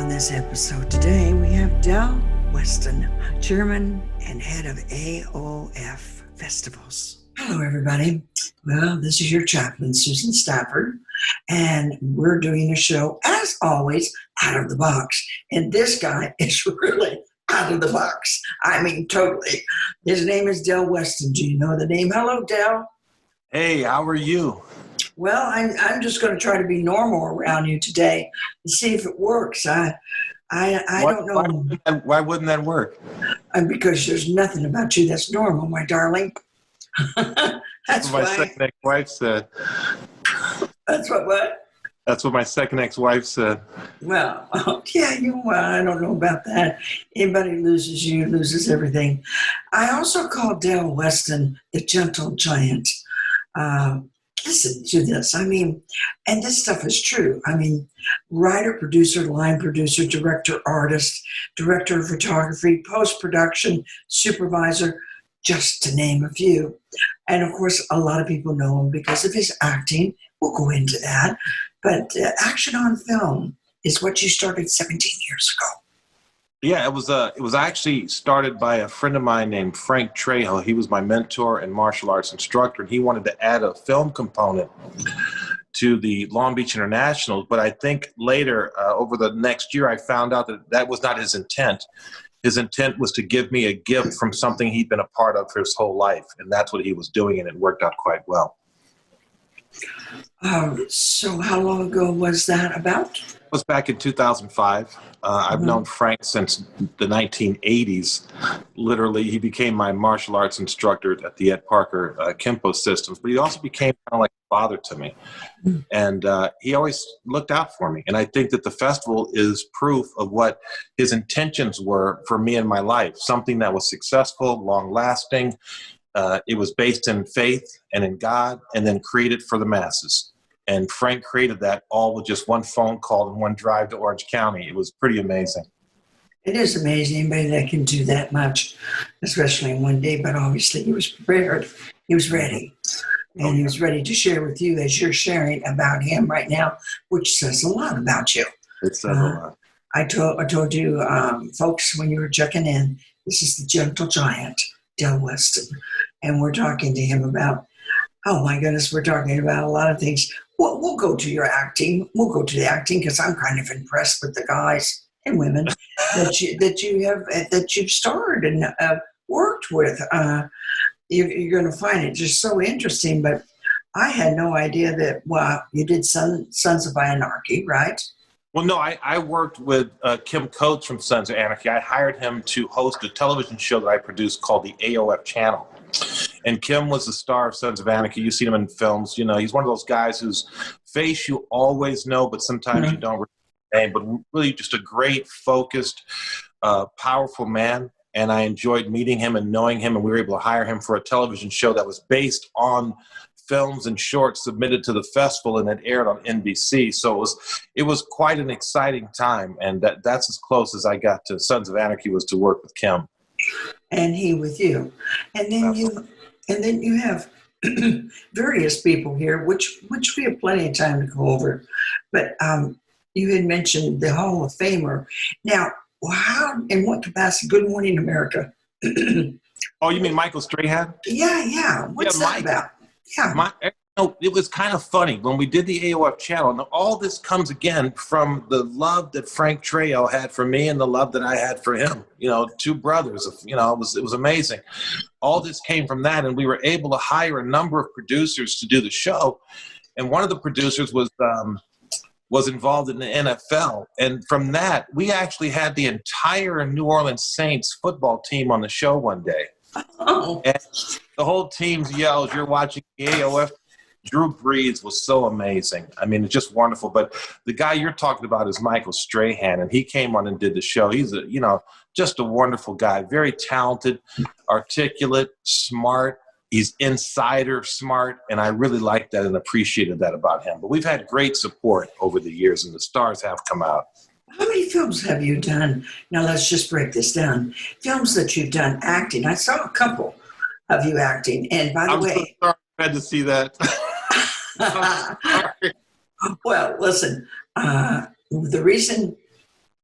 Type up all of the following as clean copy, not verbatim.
On this episode today, we have Del Weston, Chairman and Head of AOF Festivals. Hello, everybody. Well, this is your chaplain, Susan Stafford, and we're doing a show, as always, out of the box. And this guy is really out of the box. I mean, totally. His name is Del Weston. Do you know the name? Hello, Del. Hey, how are you? Well, I'm just going to try to be normal around you today and see if it works. I don't know. Why wouldn't that work? Because there's nothing about you that's normal, my darling. That's what my second ex-wife said. That's what? That's what my second ex-wife said. Well, I don't know about that. Anybody loses you, loses everything. I also call Del Weston the gentle giant. Listen to this. I mean, and this stuff is true. I mean, writer, producer, line producer, director, artist, director of photography, post-production, supervisor, just to name a few. And of course, a lot of people know him because of his acting. We'll go into that. But action on film is what you started 17 years ago. Yeah, it was actually started by a friend of mine named Frank Trejo. He was my mentor and martial arts instructor, and he wanted to add a film component to the Long Beach International. But I think later, over the next year, I found out that was not his intent. His intent was to give me a gift from something he'd been a part of for his whole life, and that's what he was doing, and it worked out quite well. So how long ago was that about? It was back in 2005. I've known Frank since the 1980s. Literally, he became my martial arts instructor at the Ed Parker Kempo systems, but he also became kind of like a father to me. And he always looked out for me. And I think that the festival is proof of what his intentions were for me in my life, something that was successful, long-lasting. It was based in faith and in God, and then created for the masses. And Frank created that all with just one phone call and one drive to Orange County. It was pretty amazing. It is amazing, anybody that can do that much, especially in one day. But obviously he was prepared. He was ready. And he was ready to share with you as you're sharing about him right now, which says a lot about you. It says a lot. I told you, folks, when you were checking in, this is the gentle giant, Del Weston. And we're talking to him about, oh my goodness, we're talking about a lot of things. We'll go to your acting. We'll go to the acting because I'm kind of impressed with the guys and women that you've starred and worked with. You're going to find it just so interesting. But I had no idea that you did Sons of Anarchy, right? Well, no, I worked with Kim Coates from Sons of Anarchy. I hired him to host a television show that I produced called the AOF Channel. And Kim was the star of Sons of Anarchy. You've seen him in films. You know, he's one of those guys whose face you always know, but sometimes you don't name. But really just a great, focused, powerful man. And I enjoyed meeting him and knowing him. And we were able to hire him for a television show that was based on films and shorts submitted to the festival, and it aired on NBC. So it was quite an exciting time. And that's as close as I got to Sons of Anarchy, was to work with Kim. And he with you. And then you have various people here, which we have plenty of time to go over. But you had mentioned the Hall of Famer. Now, how, in what capacity? Good Morning America. Oh, you mean Michael Strahan? Yeah. What's that about? Yeah. It was kind of funny when we did the AOF Channel. And all this comes again from the love that Frank Trejo had for me and the love that I had for him. You know, two brothers. You know, it was amazing. All this came from that, and we were able to hire a number of producers to do the show. And one of the producers was involved in the NFL. And from that, we actually had the entire New Orleans Saints football team on the show one day. Oh. And the whole team's yells, you're watching the AOF. Drew Brees was so amazing. I mean, it's just wonderful. But the guy you're talking about is Michael Strahan, and he came on and did the show. He's just a wonderful guy, very talented, articulate, smart. He's insider smart, and I really liked that and appreciated that about him. But we've had great support over the years, and the stars have come out. How many films have you done? Now, let's just break this down. Films that you've done acting. I saw a couple of you acting. And by the way... I'm so sorry I had to see that. Well, listen, the reason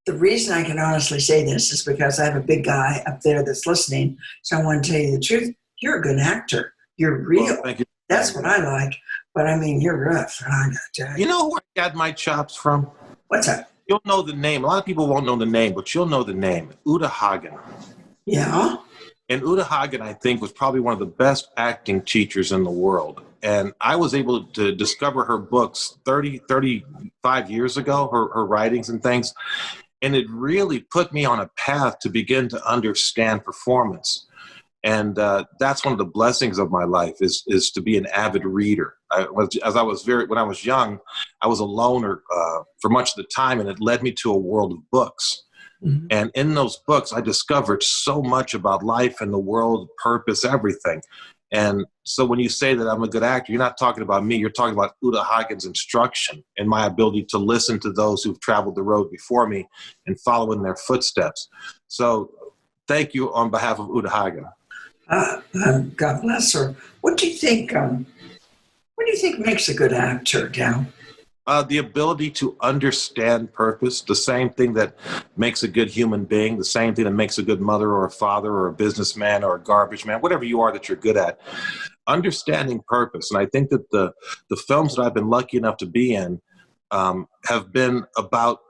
the reason I can honestly say this is because I have a big guy up there that's listening. So I want to tell you the truth. You're a good actor. You're real. Well, thank you. That's what I like. But I mean, you're rough. I gotta tell you. You know who I got my chops from? What's that? You'll know the name. A lot of people won't know the name, but you'll know the name. Uta Hagen. Yeah. And Uta Hagen, I think, was probably one of the best acting teachers in the world. And I was able to discover her books 35 years ago, her writings and things. And it really put me on a path to begin to understand performance. And that's one of the blessings of my life is to be an avid reader. When I was young, I was a loner for much of the time, and it led me to a world of books. Mm-hmm. And in those books, I discovered so much about life and the world, purpose, everything. And so when you say that I'm a good actor, you're not talking about me. You're talking about Uta Hagen's instruction and my ability to listen to those who've traveled the road before me and follow in their footsteps. So thank you on behalf of Uta Hagen. God bless her. What do you think? What do you think makes a good actor, Dal? The ability to understand purpose, the same thing that makes a good human being, the same thing that makes a good mother or a father or a businessman or a garbage man, whatever you are that you're good at. Understanding purpose. And I think that the films that I've been lucky enough to be in have been about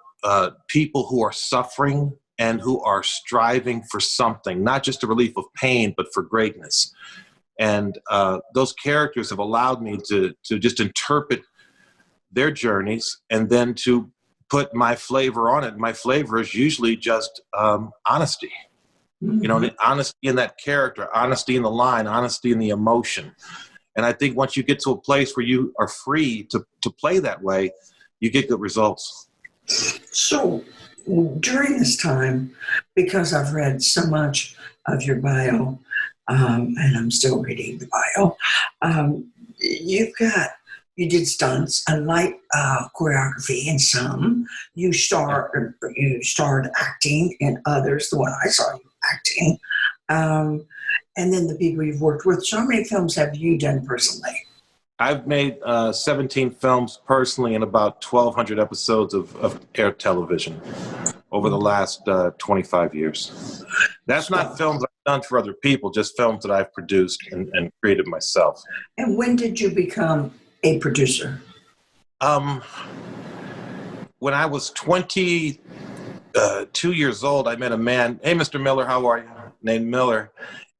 people who are suffering and who are striving for something, not just a relief of pain, but for greatness. And those characters have allowed me to just interpret their journeys and then to put my flavor on it. My flavor is usually just honesty. Mm-hmm. You know, the honesty in that character, honesty in the line, honesty in the emotion. And I think once you get to a place where you are free to play that way, you get good results. So during this time, because I've read so much of your bio, and I'm still reading the bio, you did stunts and light choreography in some. You starred acting in others, the one I saw you acting. And then the people you've worked with. So how many films have you done personally? I've made 17 films personally and about 1,200 episodes of air television over the last 25 years. That's not films I've done for other people, just films that I've produced and created myself. And when did you become a producer? When I was 22 years old, I met a man, hey, Mr. Miller, how are you? Named Miller.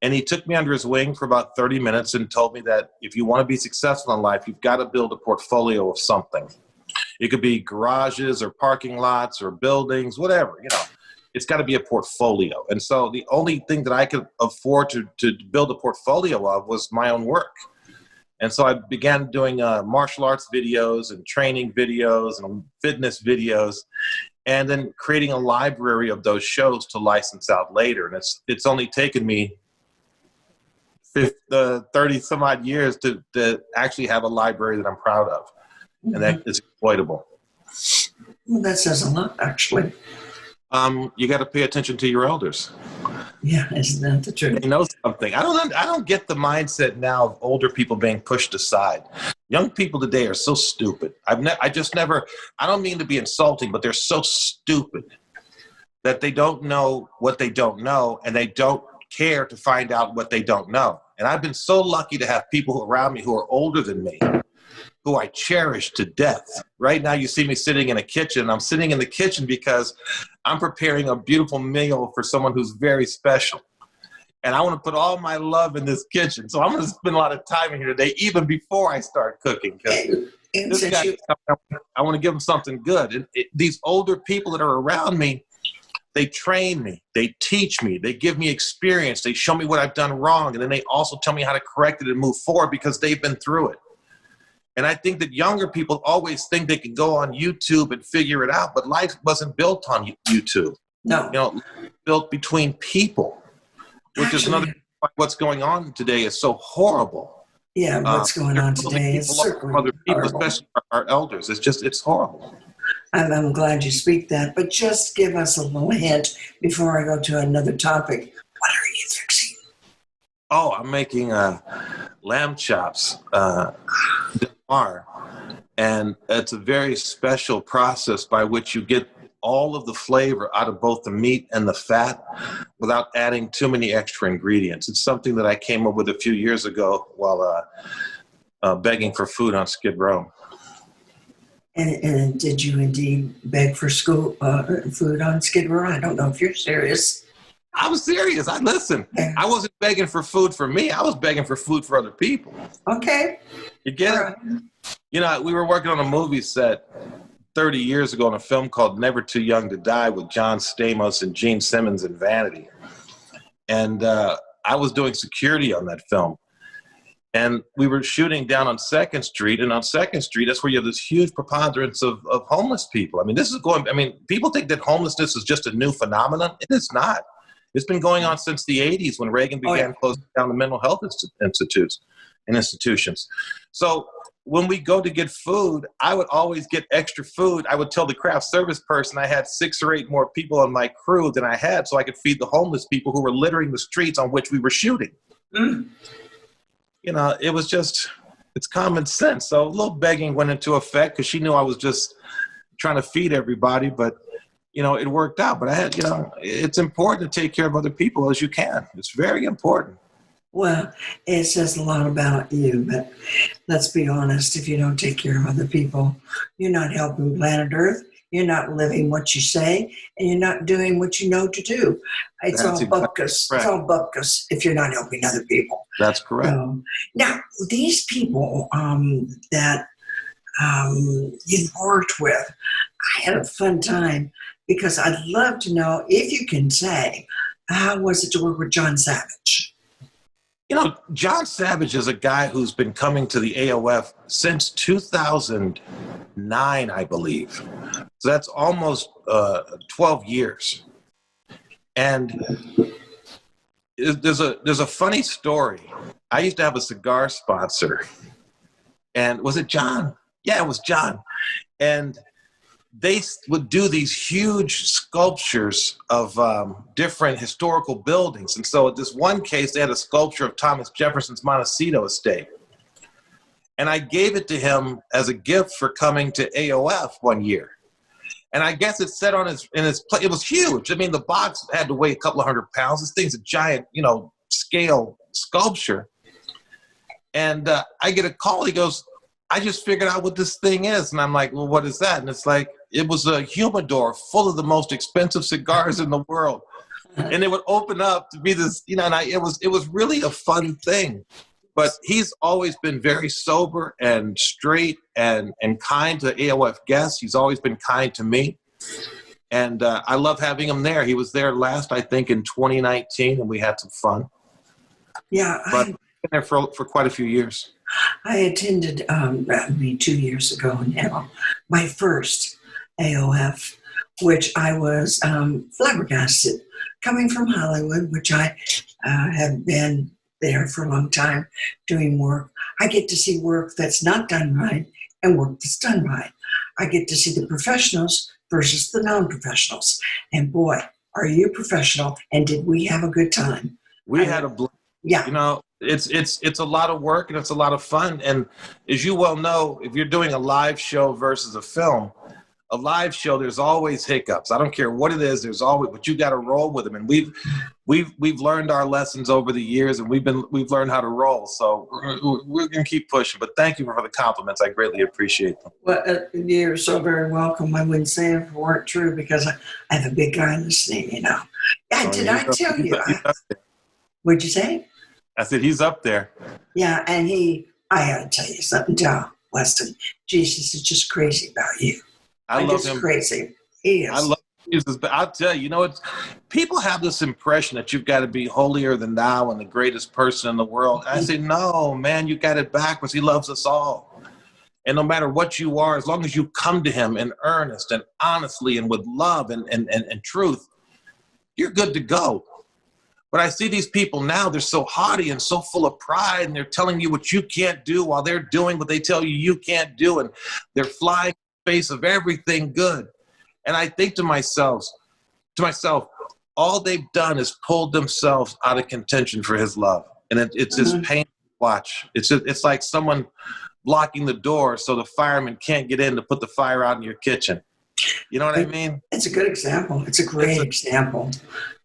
And he took me under his wing for about 30 minutes and told me that if you want to be successful in life, you've got to build a portfolio of something. It could be garages or parking lots or buildings, whatever, you know. It's got to be a portfolio. And so the only thing that I could afford to build a portfolio of was my own work. And so I began doing martial arts videos and training videos and fitness videos, and then creating a library of those shows to license out later. And it's only taken me 30 some odd years to actually have a library that I'm proud of, and that is exploitable. Well, that says a lot, actually. You got to pay attention to your elders. Yeah, isn't that the truth? They know something. I don't get the mindset now of older people being pushed aside. Young people today are so stupid. I don't mean to be insulting, but they're so stupid that they don't know what they don't know, and they don't care to find out what they don't know. And I've been so lucky to have people around me who are older than me, who I cherish to death. Right now you see me sitting in a kitchen. I'm sitting in the kitchen because I'm preparing a beautiful meal for someone who's very special. And I want to put all my love in this kitchen. So I'm going to spend a lot of time in here today, even before I start cooking. I want to give them something good. And these older people that are around me, they train me, they teach me, they give me experience, they show me what I've done wrong, and then they also tell me how to correct it and move forward because they've been through it. And I think that younger people always think they can go on YouTube and figure it out, but life wasn't built on YouTube. No. You know, built between people, which is another what's going on today is so horrible. Yeah, what's going on today is certainly other people, horrible. Especially our elders. It's horrible. I'm glad you speak that, but just give us a little hint before I go to another topic. What are you fixing? Oh, I'm making lamb chops, and it's a very special process by which you get all of the flavor out of both the meat and the fat without adding too many extra ingredients. It's something that I came up with a few years ago while begging for food on Skid Row. And did you indeed beg for school food on Skid Row? I don't know if you're serious. I was serious. Listen. Yeah. I wasn't begging for food for me. I was begging for food for other people. Okay. You get it? You know, we were working on a movie set 30 years ago on a film called Never Too Young to Die with John Stamos and Gene Simmons and Vanity. And I was doing security on that film. And we were shooting down on 2nd Street. And on 2nd Street, that's where you have this huge preponderance of homeless people. I mean, people think that homelessness is just a new phenomenon. It is not. It's been going on since the 80s when Reagan began closing down the mental health institutions. So when we go to get food, I would always get extra food. I would tell the craft service person I had 6 or 8 more people on my crew than I had so I could feed the homeless people who were littering the streets on which we were shooting. Mm. You know, it's common sense. So a little begging went into effect because she knew I was just trying to feed everybody, but you know, it worked out. But I had, you know, it's important to take care of other people as you can. It's very important. Well, it says a lot about you, but let's be honest, if you don't take care of other people, you're not helping planet Earth, you're not living what you say, and you're not doing what you know to do. It's all bupkis. It's all bupkis if you're not helping other people. That's correct. Now, these people that you've worked with, I had a fun time because I'd love to know if you can say, how was it to work with John Savage? You know, John Savage is a guy who's been coming to the AOF since 2009, I believe. So that's almost 12 years. And there's a funny story. I used to have a cigar sponsor. And was it John? Yeah, it was John. And they would do these huge sculptures of different historical buildings. And so at this one case, they had a sculpture of Thomas Jefferson's Montecito estate. And I gave it to him as a gift for coming to AOF one year. And I guess it sat on in his plate. It was huge. I mean, the box had to weigh a couple of 100 pounds. This thing's a giant, you know, scale sculpture. And I get a call. He goes, I just figured out what this thing is. And I'm like, well, what is that? And it's like, it was a humidor full of the most expensive cigars in the world. And it would open up to be this, you know, and it was really a fun thing. But he's always been very sober and straight and kind to AOF guests. He's always been kind to me. And I love having him there. He was there last, I think, in 2019, and we had some fun. Yeah. But I've been there for quite a few years. I attended, 2 years ago now, my first AOF, which I was flabbergasted. Coming from Hollywood, which I have been there for a long time doing work, I get to see work that's not done right and work that's done right. I get to see the professionals versus the non-professionals. And boy, are you professional, and did we have a good time? We had a blast. Yeah. You know, it's a lot of work and it's a lot of fun. And as you well know, if you're doing a live show versus a film, a live show, there's always hiccups. I don't care what it is. There's always, but you got to roll with them. And we've learned our lessons over the years, and we've learned how to roll. So we're going to keep pushing. But thank you for the compliments. I greatly appreciate them. Well, you're so very welcome. I wouldn't say it if it weren't true, because I have a big guy listening. You know. Yeah, did I tell you? What'd you say? I said he's up there. Yeah, and I got to tell you something, Weston. Jesus is just crazy about you. I love him. Crazy. He is. I love Jesus, but I'll tell you, people have this impression that you've got to be holier than thou and the greatest person in the world. And I say, no, man, you got it backwards. He loves us all. And no matter what you are, as long as you come to him in earnest and honestly and with love and truth, you're good to go. But I see these people now, they're so haughty and so full of pride, and they're telling you what you can't do while they're doing what they tell you can't do, and they're flying in the face of everything good. And I think to myself, all they've done is pulled themselves out of contention for his love. And it's just painful to watch. It's like someone blocking the door so the fireman can't get in to put the fire out in your kitchen. You know what I mean? It's a good example. It's a great example.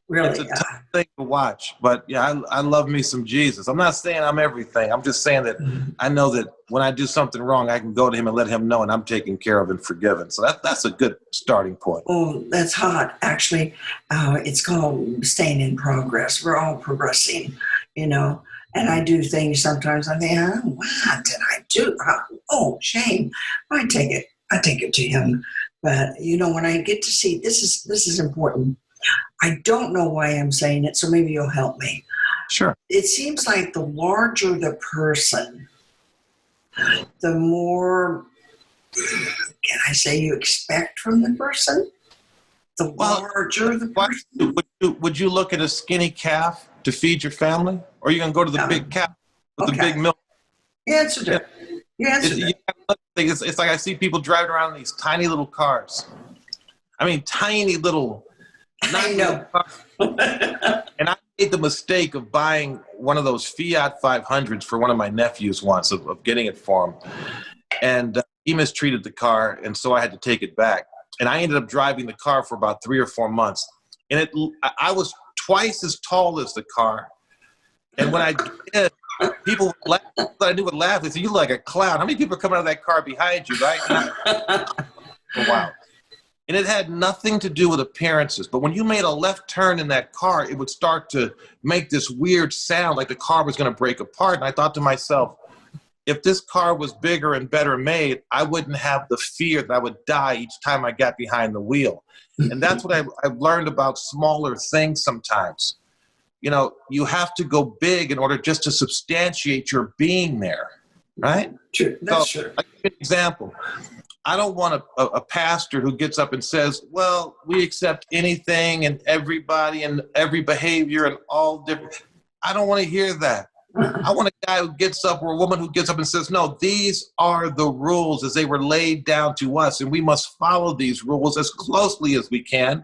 Really. It's a tough thing to watch, but yeah, I love me some Jesus. I'm not saying I'm everything. I'm just saying that I know that when I do something wrong, I can go to him and let him know, and I'm taken care of and forgiven. So that's a good starting point. Oh, that's hot. Actually, it's called staying in progress. We're all progressing, you know. And I do things sometimes. I think, oh, what did I do? Oh, shame. I take it to him. But you know, when I get to see this is important. I don't know why I'm saying it, so maybe you'll help me. Sure. It seems like the larger the person, the more, can I say, you expect from the person? The larger the person? Would you look at a skinny calf to feed your family? Or are you going to go to the big calf with the big milk? You answered it. It's like I see people driving around in these tiny little cars. I mean, tiny little... I know. And I made the mistake of buying one of those Fiat 500s for one of my nephews once, of getting it for him. And he mistreated the car, and so I had to take it back. And I ended up driving the car for about 3 or 4 months. And I was twice as tall as the car. And when I did, people would laugh. I knew would laugh. They said, "You look like a clown." How many people are coming out of that car behind you, right? Wow. And it had nothing to do with appearances. But when you made a left turn in that car, it would start to make this weird sound like the car was going to break apart. And I thought to myself, if this car was bigger and better made, I wouldn't have the fear that I would die each time I got behind the wheel. And that's what I've learned about smaller things sometimes. You know, you have to go big in order just to substantiate your being there, right? True. That's true. I'll give you an example. I don't want a pastor who gets up and says, well, we accept anything and everybody and every behavior and all different. I don't want to hear that. I want a guy who gets up or a woman who gets up and says, no, these are the rules as they were laid down to us, and we must follow these rules as closely as we can.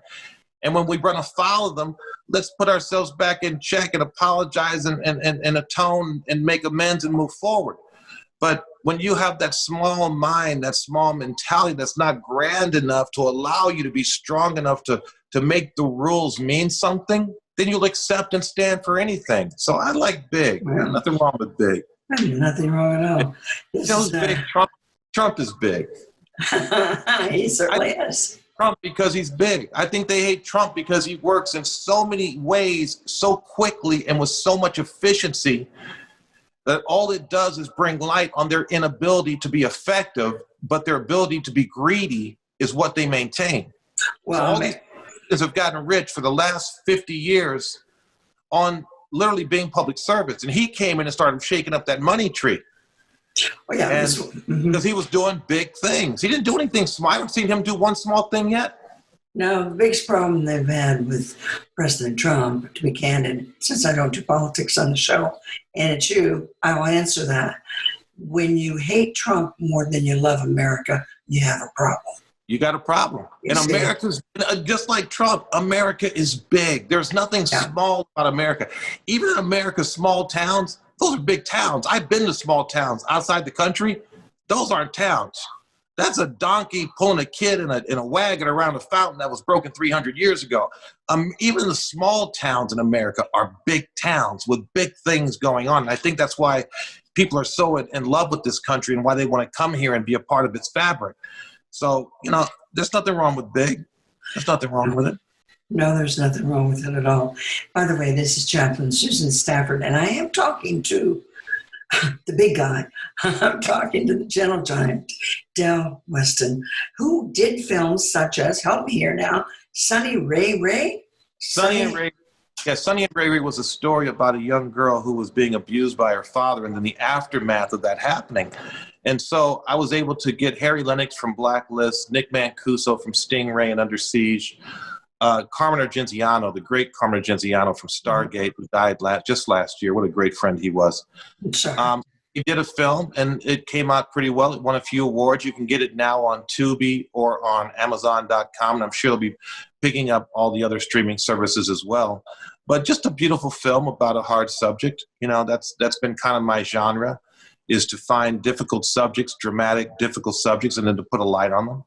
And when we run afoul of them, let's put ourselves back in check and apologize and atone and make amends and move forward. But when you have that small mind, that small mentality that's not grand enough to allow you to be strong enough to make the rules mean something, then you'll accept and stand for anything. So I like big. Yeah. Nothing wrong with big. Nothing wrong at all. Big. Trump is big. He certainly is. Trump because he's big. I think they hate Trump because he works in so many ways so quickly and with so much efficiency that all it does is bring light on their inability to be effective, but their ability to be greedy is what they maintain. Well, so all these people have gotten rich for the last 50 years on literally being public servants. And he came in and started shaking up that money tree. Oh, yeah. Because he was doing big things. He didn't do anything small. I haven't seen him do one small thing yet. No, the biggest problem they've had with President Trump, to be candid, since I don't do politics on the show, and it's you, I will answer that. When you hate Trump more than you love America, you have a problem. You got a problem. And America's, just like Trump, America is big. There's nothing small about America. Even in America's small towns, those are big towns. I've been to small towns outside the country. Those aren't towns. That's a donkey pulling a kid in a wagon around a fountain that was broken 300 years ago. Even the small towns in America are big towns with big things going on. And I think that's why people are so in love with this country and why they want to come here and be a part of its fabric. So, there's nothing wrong with big. There's nothing wrong with it. No, there's nothing wrong with it at all. By the way, this is Chaplain Susan Stafford, and I am talking to the big guy. I'm talking to the gentle giant, Del Weston, who did films such as, help me here now, Sonny Ray? Sonny and Gravy. Yeah, Sonny and Gravy was a story about a young girl who was being abused by her father and then the aftermath of that happening. And so I was able to get Harry Lennox from Blacklist, Nick Mancuso from Stingray and Under Siege, Carmen Argenziano, the great Carmen Argenziano from Stargate, who died just last year. What a great friend he was. He did a film, and it came out pretty well. It won a few awards. You can get it now on Tubi or on Amazon.com, and I'm sure they'll be picking up all the other streaming services as well. But just a beautiful film about a hard subject. That's been kind of my genre, is to find difficult subjects, dramatic, difficult subjects, and then to put a light on them.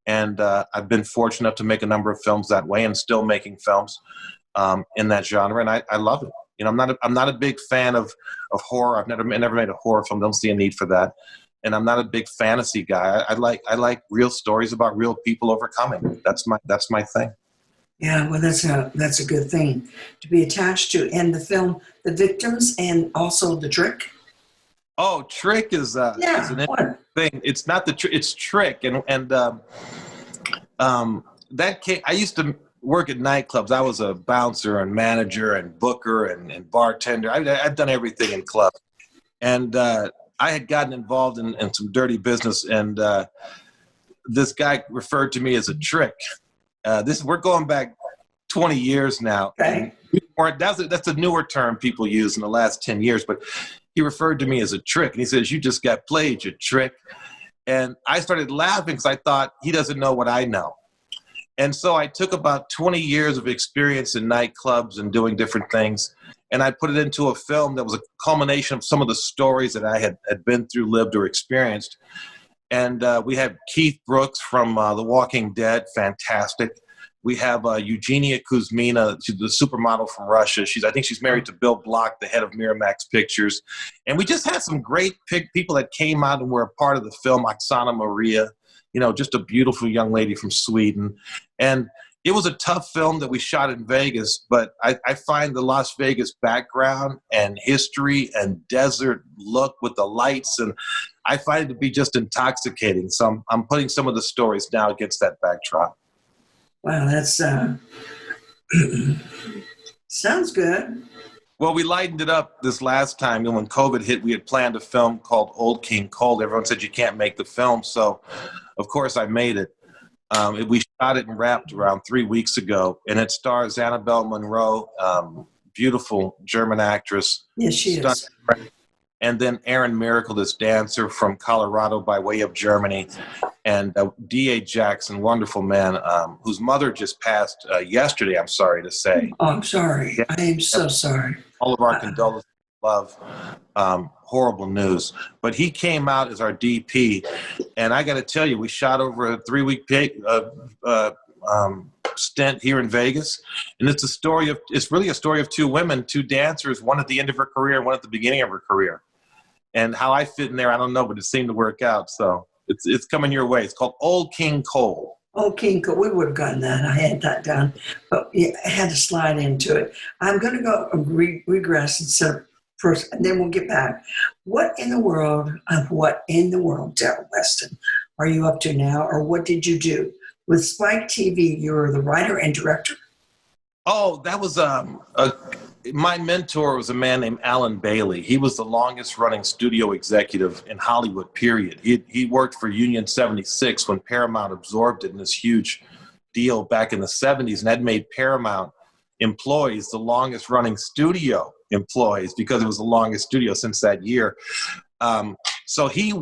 And I've been fortunate enough to make a number of films that way and still making films in that genre. And I love it. You know, I'm not a big fan of horror. I've never made a horror film. Don't see a need for that. And I'm not a big fantasy guy. I like real stories about real people overcoming. That's my thing. Yeah, well, that's a good thing to be attached to. And the film, The Victims, and also The Trick. Oh, Trick is an interesting thing. It's not it's Trick, and that came. I used to work at nightclubs. I was a bouncer and manager and booker and bartender. I've done everything in clubs, and I had gotten involved in some dirty business, and this guy referred to me as a trick. We're going back 20 years now. Okay. That's a newer term people use in the last 10 years, but he referred to me as a trick. And he says, "You just got played, you trick." And I started laughing because I thought he doesn't know what I know. And so I took about 20 years of experience in nightclubs and doing different things, and I put it into a film that was a culmination of some of the stories that I had been through, lived, or experienced. And we had Keith Brooks from The Walking Dead, fantastic. We have Eugenia Kuzmina, she's the supermodel from Russia. I think she's married to Bill Block, the head of Miramax Pictures. And we just had some great people that came out and were a part of the film. Oksana Maria, you know, just a beautiful young lady from Sweden. And it was a tough film that we shot in Vegas, but I find the Las Vegas background and history and desert look with the lights, and I find it to be just intoxicating. So I'm putting some of the stories now against that backdrop. Wow, that's sounds good. Well, we lightened it up this last time, and when COVID hit, we had planned a film called Old King Cold. Everyone said you can't make the film, so of course I made it. We shot it and wrapped around 3 weeks ago, and it stars Annabelle Monroe, beautiful German actress. Yes, she is. And then Aaron Miracle, this dancer from Colorado by way of Germany, and D.A. Jackson, wonderful man, whose mother just passed yesterday, I'm sorry to say. Oh, I'm sorry. Yeah. I am so sorry. All of our condolences, love. Horrible news. But he came out as our DP, and I got to tell you, we shot over a 3-week stint here in Vegas, and it's really a story of two women, two dancers, one at the end of her career and one at the beginning of her career. And how I fit in there, I don't know, but it seemed to work out. So it's coming your way. It's called Old King Cole. Old King Cole. We would have gotten that. I had that done, but yeah, I had to slide into it. I'm going to go regress and first, and then we'll get back. What in the world, Daryl Weston, are you up to now, or what did you do? With Spike TV, you were the writer and director. Oh, that was my mentor was a man named Alan Bailey. He was the longest running studio executive in Hollywood, period. He worked for Union 76 when Paramount absorbed it in this huge deal back in the 70s, and that made Paramount employees the longest running studio employees because it was the longest studio since that year. So he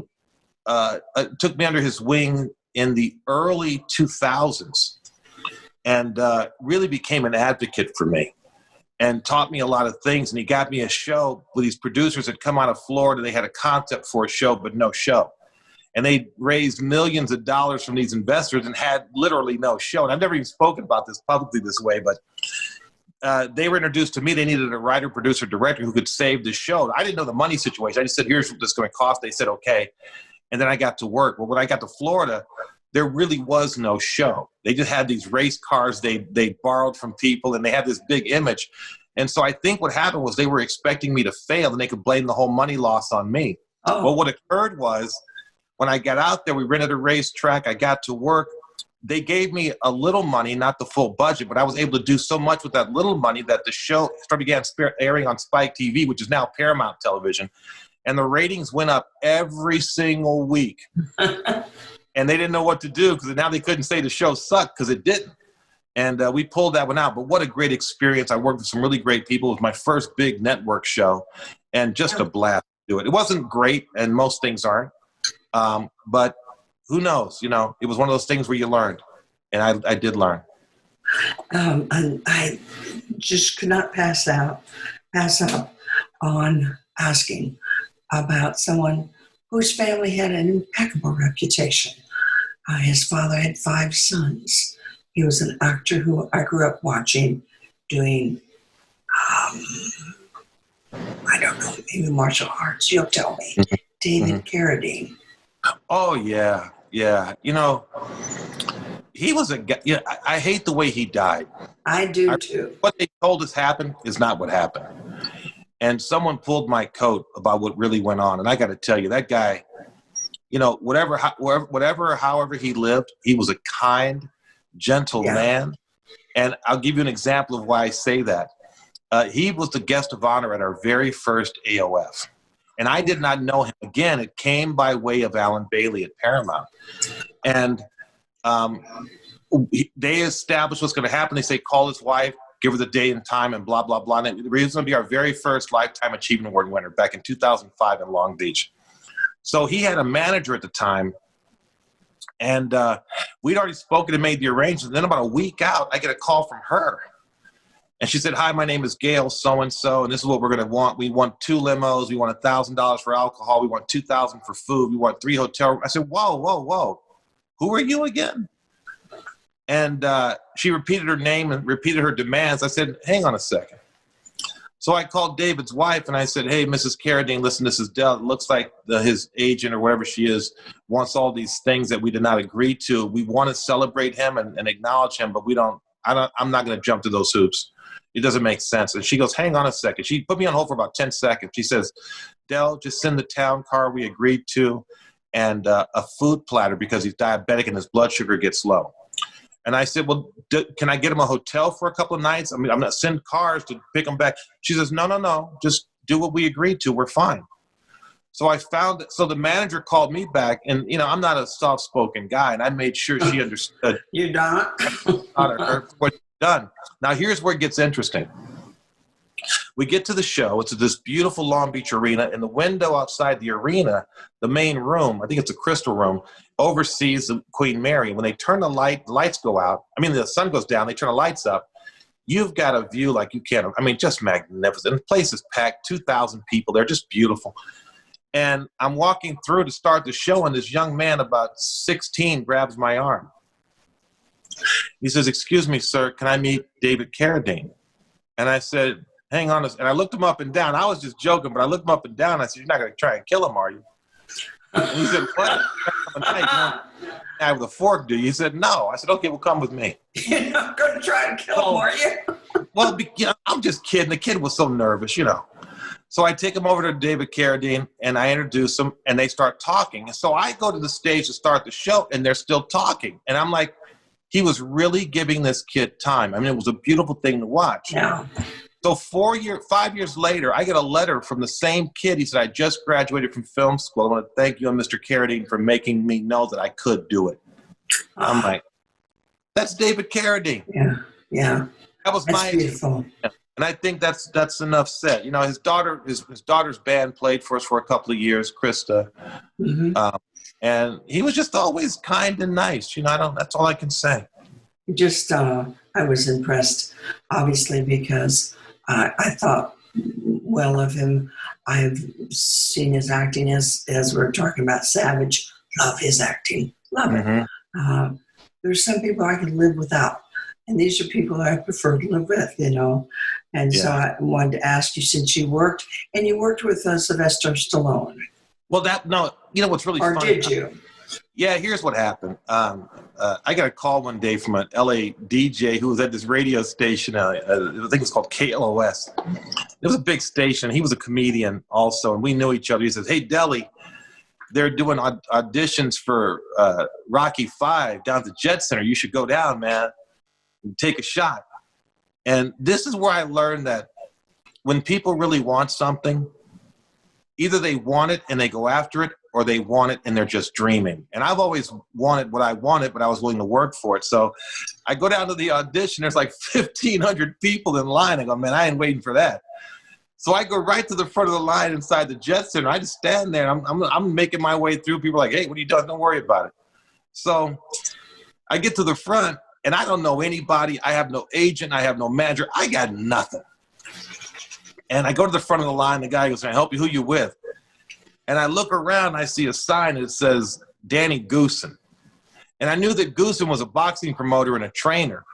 took me under his wing in the early 2000s and really became an advocate for me and taught me a lot of things. And he got me a show with these producers that come out of Florida. They had a concept for a show, but no show. And they raised millions of dollars from these investors and had literally no show. And I've never even spoken about this publicly this way, but they were introduced to me. They needed a writer, producer, director who could save the show. I didn't know the money situation. I just said, here's what this is going to cost. They said, okay. And then I got to work. Well, when I got to Florida, there really was no show. They just had these race cars they borrowed from people, and they had this big image. And so I think what happened was they were expecting me to fail, and they could blame the whole money loss on me. Oh. Well, what occurred was when I got out there, we rented a racetrack. I got to work. They gave me a little money, not the full budget, but I was able to do so much with that little money that the show began airing on Spike TV, which is now Paramount Television. And the ratings went up every single week. And they didn't know what to do because now they couldn't say the show sucked because it didn't. And we pulled that one out. But what a great experience. I worked with some really great people. It was my first big network show and just a blast to do it. It wasn't great, and most things aren't. But who knows? You know, it was one of those things where you learned. And I did learn. And I just could not pass up on asking about someone whose family had an impeccable reputation. His father had 5 sons. He was an actor who I grew up watching, doing, I don't know, maybe martial arts. You'll tell me. David Carradine. Oh, yeah. Yeah. He was a guy. Yeah, I hate the way he died. I do too. What they told us happened is not what happened. And someone pulled my coat about what really went on. And I got to tell you, that guy, however he lived, he was a kind, gentle man. And I'll give you an example of why I say that. He was the guest of honor at our very first AOF. And I did not know him. Again, it came by way of Alan Bailey at Paramount. And they established what's going to happen. They say, call his wife, give her the date and time, and blah, blah, blah. And it was going to be our very first Lifetime Achievement Award winner back in 2005 in Long Beach. So he had a manager at the time. And we'd already spoken and made the arrangements. And then about a week out, I get a call from her. And she said, hi, my name is Gail, so-and-so, and this is what we're going to want. We want 2 limos. We want $1,000 for alcohol. We want $2,000 for food. We want 3 hotel rooms. I said, whoa. Who are you again? And she repeated her name and repeated her demands. I said, hang on a second. So I called David's wife, and I said, hey, Mrs. Carradine, listen, this is Dell. It looks like his agent or whatever she is wants all these things that we did not agree to. We want to celebrate him and acknowledge him, but I'm not going to jump to those hoops. It doesn't make sense. And she goes, hang on a second. She put me on hold for about 10 seconds. She says, Dell, just send the town car we agreed to and a food platter because he's diabetic and his blood sugar gets low. And I said, well, can I get him a hotel for a couple of nights? I mean, I'm going to send cars to pick him back. She says, no. Just do what we agreed to. We're fine. So so the manager called me back, and, I'm not a soft-spoken guy, and I made sure she understood. You don't? What she'd done. Now, here's where it gets interesting. We get to the show. It's this beautiful Long Beach arena. In the window outside the arena, the main room, I think it's a crystal room, oversees the Queen Mary. When they turn the lights go out, the sun goes down, they turn the lights up, you've got a view like you can't, just magnificent. The place is packed, 2,000 people. They're just beautiful. And I'm walking through to start the show, and this young man about 16 grabs my arm. He says, excuse me, sir, can I meet David Carradine? And I said, hang on. And I looked him up and down. I was just joking, but I looked him up and down. I said, you're not going to try and kill him, are you? And he said, what? I with a fork, do you? He said, no. I said, okay, well, come with me. You're not going to try and kill him, are you? Well, I'm just kidding. The kid was so nervous, So I take him over to David Carradine, and I introduce him, and they start talking. And so I go to the stage to start the show, and they're still talking. And I'm like, he was really giving this kid time. It was a beautiful thing to watch. Yeah. So 5 years later, I get a letter from the same kid. He said, I just graduated from film school. I want to thank you and Mr. Carradine for making me know that I could do it. I'm like, that's David Carradine. Yeah. That was that's beautiful. And I think that's enough said. His daughter's band played for us for a couple of years, Krista. Mm-hmm. And he was just always kind and nice. That's all I can say. Just, I was impressed, obviously, because I thought well of him. I've seen his acting as we're talking about Savage. Love his acting. Love it. There's some people I can live without. And these are people I prefer to live with, And so I wanted to ask you, since you worked with Sylvester Stallone. Well, what's really funny. Or did you? Yeah, here's what happened. I got a call one day from an LA DJ who was at this radio station. I think it's called KLOS. It was a big station. He was a comedian also, and we knew each other. He says, hey, Deli, they're doing auditions for Rocky V down at the Jet Center. You should go down, man, and take a shot. And this is where I learned that when people really want something, either they want it and they go after it, or they want it and they're just dreaming. And I've always wanted what I wanted, but I was willing to work for it. So I go down to the audition. There's like 1,500 people in line. I go, man, I ain't waiting for that. So I go right to the front of the line inside the Jet Center. I just stand there. I'm making my way through. People are like, hey, what are you doing? Don't worry about it. So I get to the front, and I don't know anybody. I have no agent. I have no manager. I got nothing. And I go to the front of the line. The guy goes, can I help you? Who you with? And I look around, I see a sign that says Danny Goosen. And I knew that Goosen was a boxing promoter and a trainer.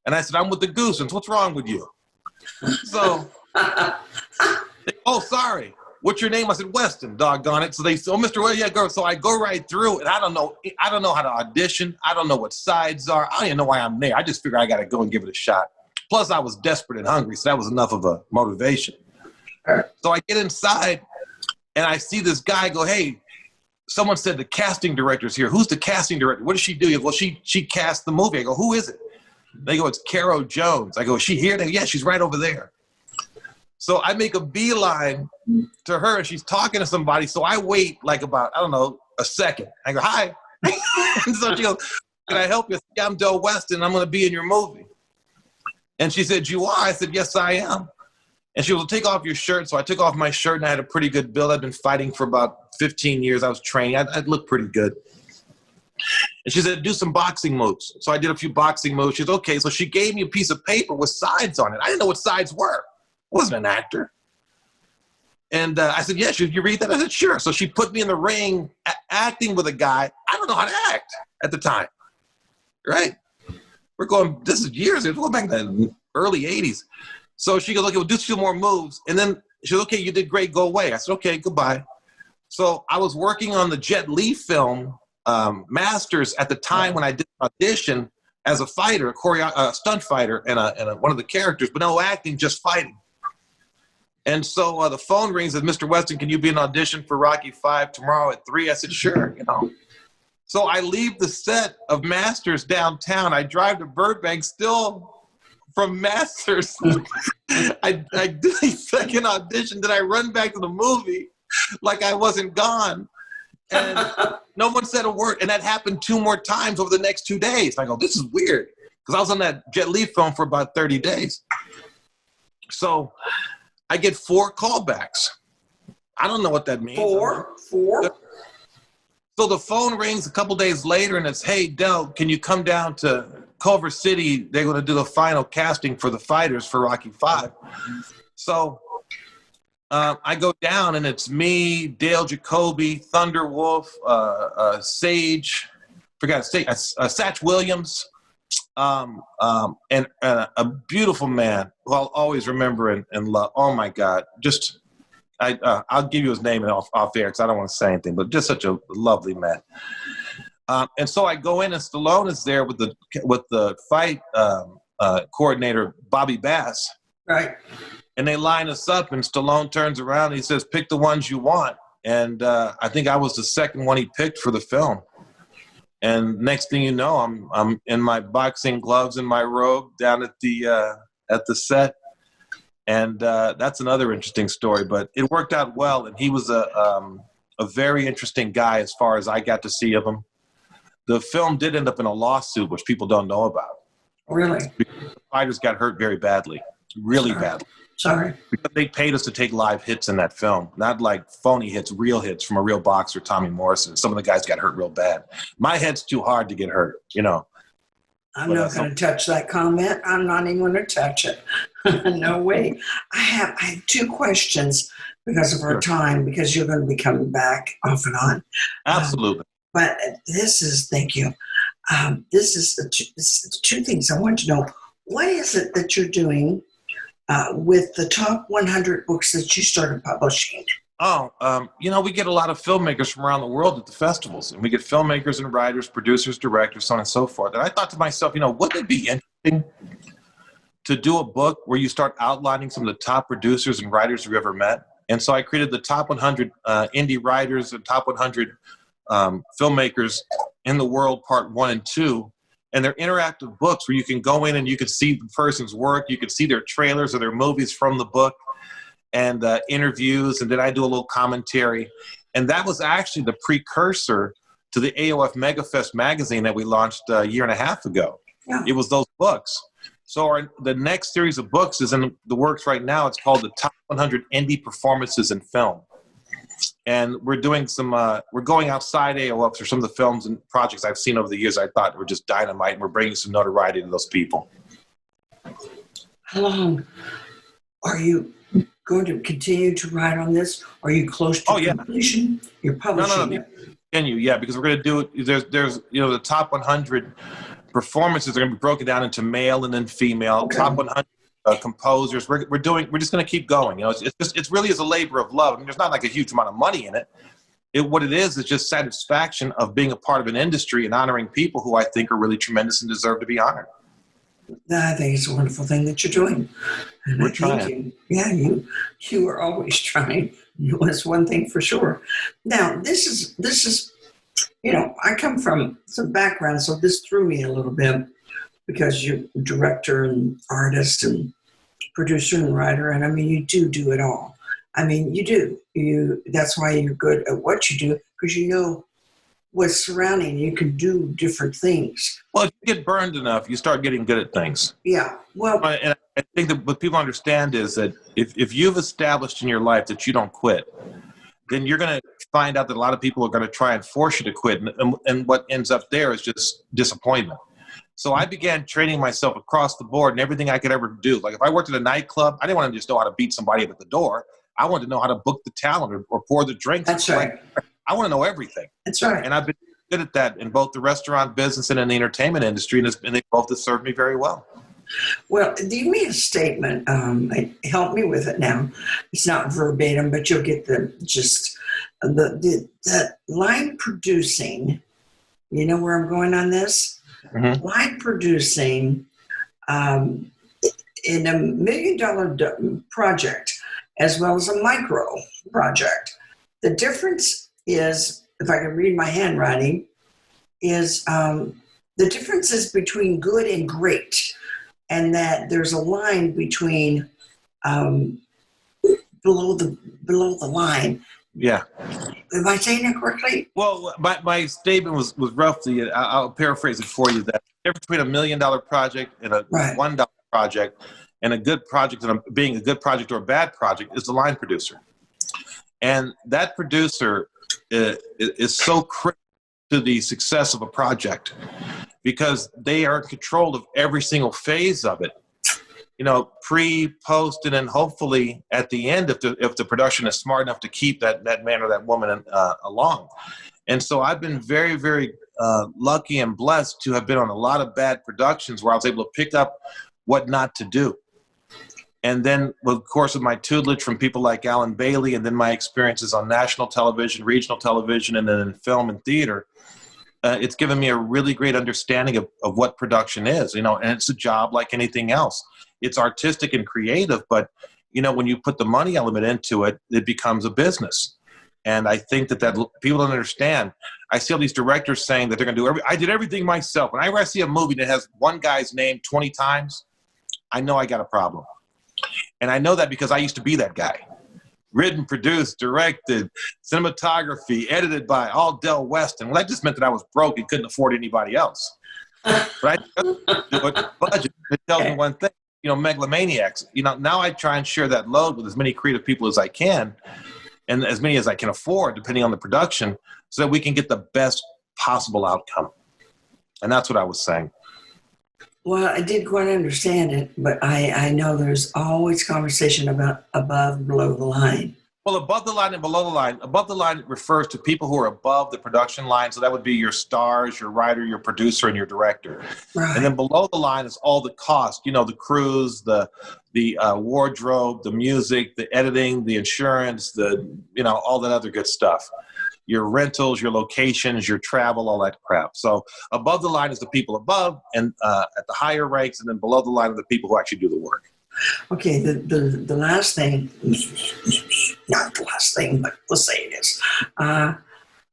And I said, I'm with the Goosens. What's wrong with you? So, oh, sorry. What's your name? I said, Weston, doggone it. So they said, oh, Mr. Well, yeah, girl. So I go right through, and I don't know how to audition. I don't know what sides are. I don't even know why I'm there. I just figured I got to go and give it a shot. Plus, I was desperate and hungry, so that was enough of a motivation. So I get inside, and I see this guy go, hey, someone said the casting director's here. Who's the casting director? What does she do? He goes, well, she cast the movie. I go, who is it? They go, it's Caro Jones. I go, is she here? They go, yeah, she's right over there. So I make a beeline to her, and she's talking to somebody. So I wait like about, I don't know, a second. I go, hi. And so she goes, can I help you? I said, yeah, I'm Del Weston. I'm going to be in your movie. And she said, you are? I said, yes, I am. And she goes, well, take off your shirt. So I took off my shirt, and I had a pretty good build. I'd been fighting for about 15 years. I was training. I'd look pretty good. And she said, do some boxing moves. So I did a few boxing moves. She said, okay. So she gave me a piece of paper with sides on it. I didn't know what sides were. I wasn't an actor. And I said, yeah, should you read that? I said, sure. So she put me in the ring acting with a guy. I don't know how to act at the time, right? We're going, this is years. We're going back to the early 80s. So she goes, okay, we'll do 2 more moves. And then she goes, okay, you did great. Go away. I said, okay, goodbye. So I was working on the Jet Li film, Masters, at the time when I did Audition as a fighter, a stunt fighter, and one of the characters, but no acting, just fighting. And so the phone rings, and Mr. Weston, can you be an audition for Rocky V tomorrow at 3? I said, sure, So I leave the set of Masters downtown. I drive to Burbank still from Masters. I did a second audition. Then I run back to the movie like I wasn't gone. And no one said a word. And that happened 2 more times over the next 2 days. I go, this is weird. Because I was on that Jet Li film for about 30 days. So I get 4 callbacks. I don't know what that means. 4? So the phone rings a couple days later, and it's, hey, Del, can you come down to Culver City? They're going to do the final casting for the fighters for Rocky V. So I go down, and it's me, Dale Jacoby, Thunder Wolf, Sage, Satch Williams, and a beautiful man who I'll always remember and love. Oh, my God. Just, I'll give you his name off air because I don't want to say anything, but just such a lovely man. And so I go in, and Stallone is there with the fight coordinator, Bobby Bass. Right. And they line us up, and Stallone turns around and he says, pick the ones you want. And I think I was the second one he picked for the film. And next thing you know, I'm in my boxing gloves and my robe down at the set. And that's another interesting story, but it worked out well. And he was a very interesting guy as far as I got to see of him. The film did end up in a lawsuit, which people don't know about. Really? Because the fighters got hurt very badly, really badly. Sorry. Because they paid us to take live hits in that film, not like phony hits, real hits from a real boxer, Tommy Morrison. Some of the guys got hurt real bad. My head's too hard to get hurt, I'm not going to touch that comment. I'm not even going to touch it. No way. I have 2 questions because of our time, because you're going to be coming back off and on. Absolutely. But thank you. This is the 2 things I want to know. What is it that you're doing with the top 100 books that you started publishing? We get a lot of filmmakers from around the world at the festivals, and we get filmmakers and writers, producers, directors, so on and so forth. And I thought to myself, wouldn't it be interesting to do a book where you start outlining some of the top producers and writers you've ever met? And so I created the top 100 indie writers and top 100 filmmakers in the world, part 1 and 2. And they're interactive books where you can go in and you can see the person's work. You can see their trailers or their movies from the book and interviews. And then I do a little commentary. And that was actually the precursor to the AOF MegaFest magazine that we launched a year and a half ago. Yeah. It was those books. So the next series of books is in the works right now. It's called the Top 100 Indie Performances in Film. And we're doing we're going outside AOF for some of the films and projects I've seen over the years I thought were just dynamite, and we're bringing some notoriety to those people. How long are you going to continue to write on this? Are you close to completion? You're publishing it. continue, yeah, because we're going to do it. There's the top 100 performances are going to be broken down into male and then female. Okay. Top 100 composers. We're just going to keep going. It's really is a labor of love. I mean, there's not like a huge amount of money in it. What it is just satisfaction of being a part of an industry and honoring people who I think are really tremendous and deserve to be honored. I think it's a wonderful thing that you're doing. And We're trying. You are always trying. That's one thing for sure. Now, this is, I come from some background, so this threw me a little bit because you're director and artist and producer and writer, and I mean, you do it all. I mean, you do. That's why you're good at what you do, because you know what's surrounding you. You can do different things. Well, if you get burned enough, you start getting good at things. Yeah. Well, and I think that what people understand is that if you've established in your life that you don't quit, then you're going to find out that a lot of people are going to try and force you to quit. And what ends up there is just disappointment. So I began training myself across the board and everything I could ever do. Like if I worked at a nightclub, I didn't want to just know how to beat somebody up at the door. I wanted to know how to book the talent or pour the drinks. That's right. I want to know everything. That's right. And I've been good at that in both the restaurant business and in the entertainment industry, and they both have served me very well. Well, you made a statement. Help me with it now. It's not verbatim, but you'll get the gist. The line producing, you know where I'm going on this? Mm-hmm. Line producing in a $1 million project as well as a micro project. The difference is, if I can read my handwriting, is the difference is between good and great, and that there's a line between below the line. Yeah. Am I saying that correctly? Well, my statement was roughly, I'll paraphrase it for you, that the difference between $1 million project and a $1 project and a good project, and being a good project or a bad project, is the line producer. And that producer is so critical to the success of a project because they are in control of every single phase of it. Pre, post, and then hopefully at the end, if the production is smart enough to keep that man or that woman along. And so I've been very, very lucky and blessed to have been on a lot of bad productions where I was able to pick up what not to do. And then, of course, with my tutelage from people like Alan Bailey, and then my experiences on national television, regional television, and then in film and theater, it's given me a really great understanding of what production is, and it's a job like anything else. It's artistic and creative, but, when you put the money element into it, it becomes a business. And I think that people don't understand. I see all these directors saying that they're going to do I did everything myself. Whenever I see a movie that has one guy's name 20 times, I know I got a problem. And I know that because I used to be that guy. Written, produced, directed, cinematography, edited by all Del Weston. Well, that just meant that I was broke and couldn't afford anybody else. Right? Budget. It tells me one thing. Megalomaniacs. Now I try and share that load with as many creative people as I can, and as many as I can afford, depending on the production, so that we can get the best possible outcome. And that's what I was saying. Well, I didn't quite understand it, but I know there's always conversation about above, below the line. Well, above the line and below the line. Above the line refers to people who are above the production line. So that would be your stars, your writer, your producer, and your director. Right. And then below the line is all the cost. The crews, the wardrobe, the music, the editing, the insurance, all that other good stuff. Your rentals, your locations, your travel, all that crap. So above the line is the people above, and at the higher ranks, and then below the line are the people who actually do the work. Okay, the last thing, not the last thing, but let's say it is, that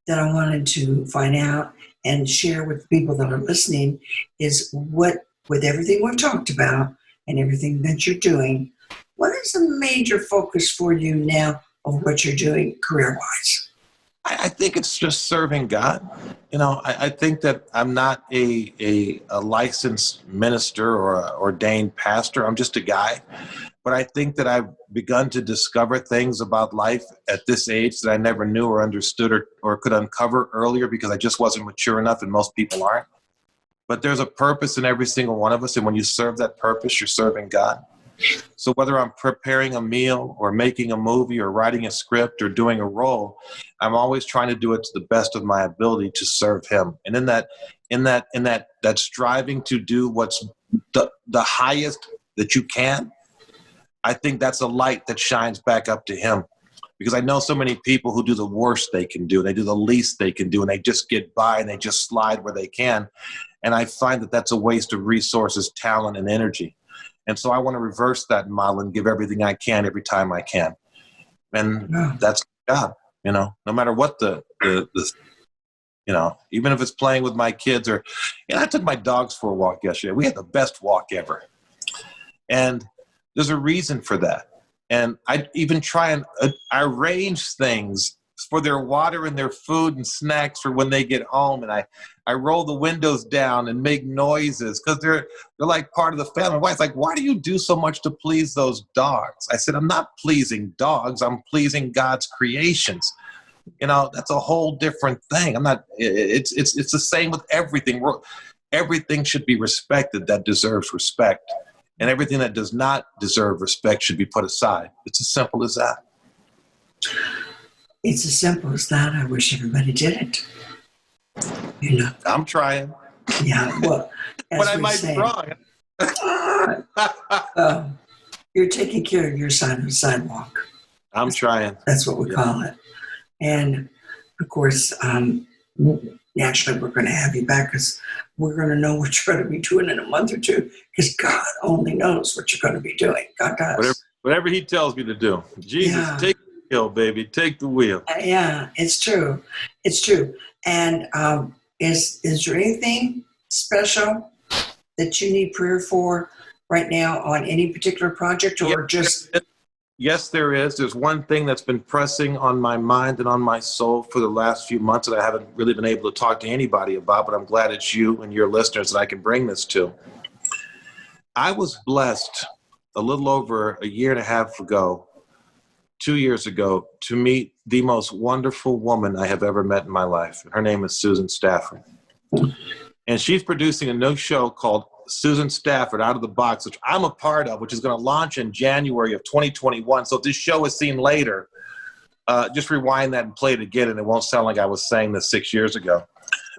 I wanted to find out and share with people that are listening is what, with everything we've talked about and everything that you're doing, what is the major focus for you now of what you're doing career-wise? I think it's just serving God. I think that I'm not a licensed minister or an ordained pastor. I'm just a guy. But I think that I've begun to discover things about life at this age that I never knew or understood or could uncover earlier because I just wasn't mature enough, and most people aren't. But there's a purpose in every single one of us, and when you serve that purpose, you're serving God. So whether I'm preparing a meal or making a movie or writing a script or doing a role, I'm always trying to do it to the best of my ability to serve him. And in that striving to do what's the highest that you can, I think that's a light that shines back up to him. Because I know so many people who do the worst they can do. They do the least they can do, and they just get by and they just slide where they can. And I find that that's a waste of resources, talent, and energy. And so I want to reverse that model and give everything I can every time I can. And that's God, no matter what the even if it's playing with my kids or, I took my dogs for a walk yesterday. We had the best walk ever. And there's a reason for that. And I even try and arrange things for their water and their food and snacks for when they get home. And I roll the windows down and make noises because they're like part of the family. Wife's like, why do you do so much to please those dogs? I said, I'm not pleasing dogs. I'm pleasing God's creations. That's a whole different thing. It's the same with everything. Everything should be respected that deserves respect. And everything that does not deserve respect should be put aside. It's as simple as that. It's as simple as that. I wish everybody did it. I'm trying. Yeah, well, but I might be wrong. You're taking care of your side of the sidewalk. I'm trying. That's what we call it. And, of course, naturally, we're going to have you back because we're going to know what you're going to be doing in a month or two because God only knows what you're going to be doing. God does. Whatever he tells me to do. Jesus, take the wheel, baby. Take the wheel. Yeah, it's true. It's true. And is there anything special that you need prayer for right now on any particular project or just... Yes, there is. There's one thing that's been pressing on my mind and on my soul for the last few months that I haven't really been able to talk to anybody about, but I'm glad it's you and your listeners that I can bring this to. I was blessed a little over a year and a half ago, 2 years ago, to meet the most wonderful woman I have ever met in my life. Her name is Susan Stafford. And she's producing a new show called Susan Stafford Out of the Box, which I'm a part of, which is going to launch in January of 2021. So if this show is seen later, just rewind that and play it again, and it won't sound like I was saying this 6 years ago.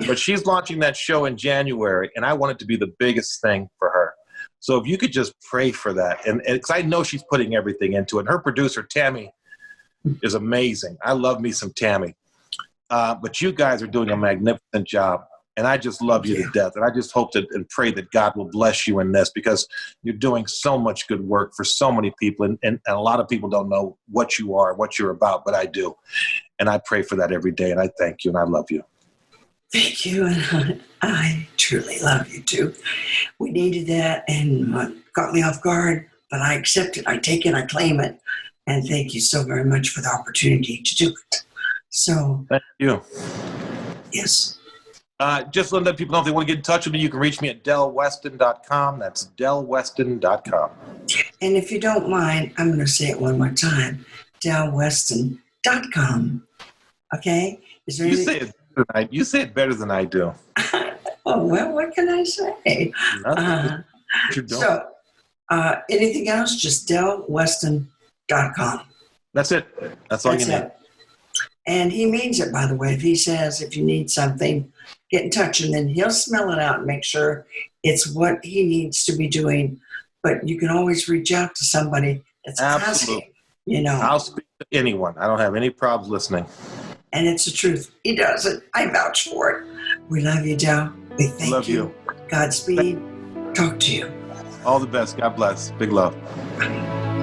But she's launching that show in January, and I want it to be the biggest thing for her. So if you could just pray for that, and because I know she's putting everything into it. And her producer, Tammy, is amazing. I love me some Tammy. But you guys are doing a magnificent job. And I just love you to death. And I just hope that and pray that God will bless you in this because you're doing so much good work for so many people. And a lot of people don't know what you are, what you're about, but I do. And I pray for that every day. And I thank you and I love you. Thank you. And I truly love you too. We needed that and caught me off guard, but I accept it. I take it. I claim it. And thank you so very much for the opportunity to do it. So. Thank you. Yes. Just let people know if they want to get in touch with me, you can reach me at delweston.com. That's delweston.com. And if you don't mind, I'm going to say it one more time. delweston.com. Okay? Is there you say it better than I do. Oh, well, what can I say? So, anything else? Just delweston.com. That's it. That's all you need. And he means it, by the way. If he says, if you need something, get in touch, and then he'll smell it out and make sure it's what he needs to be doing. But you can always reach out to somebody that's asking, I'll speak to anyone. I don't have any problems listening. And it's the truth. He does it. I vouch for it. We love you, Joe. We thank love you. Godspeed. Talk to you. All the best. God bless. Big love. Bye.